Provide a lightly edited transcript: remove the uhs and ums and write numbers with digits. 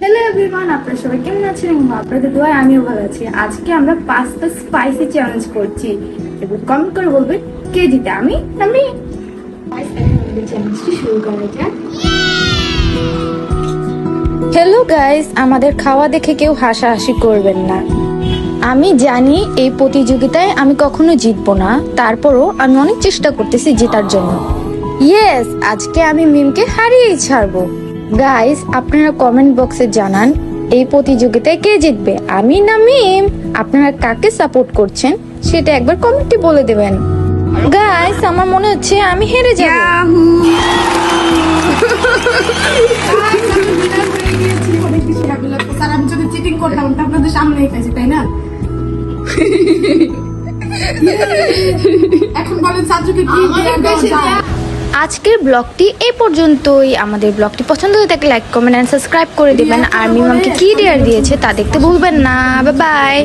Hello everyone, আপনারা সবাই কেমন আছেন? এবং আপনাদের দোয়ায় আমিও ভালো আছি। আজকে আমরা পাস্তা স্পাইসি চ্যালেঞ্জ করছি। এবার কমেন্ট করে বলবেন কে জিতে, আমি আমি চ্যালেঞ্জটি শুরু করা যাক। হ্যালো গাইস, আমাদের খাওয়া দেখে কেউ হাসাহাসি করবেন না। আমি জানি এই প্রতিযোগিতায় আমি কখনো জিতবো না, তারপরও আমি অনেক চেষ্টা করতেছি জেতার জন্য। ইয়েস, আজকে আমি মিমকে হারিয়েই ছাড়বো। গাইস, আপনারা কমেন্ট বক্সে জানান এই প্রতিযোগিতায় কে জিতবে, আমি না মিম। আপনারা কাকে সাপোর্ট করছেন সেটা একবার কমেন্টে বলে দেবেন। গাইস, আমার মনে হচ্ছে আমি হেরে যাব। আমি যদি চিটিং করতাম আপনাদের সামনে খাইছি, তাই না? এখন বলেন সাজুকে কি আজকের ব্লগটি এই পর্যন্তই। আমাদের ব্লগটি পছন্দ হয়ে থাকলে লাইক, কমেন্ট এন্ড সাবস্ক্রাইব করে দিবেন। আর মিমামকে কি ডিয়ার দিয়েছে তা দেখতে ভুলবেন না। Bye bye.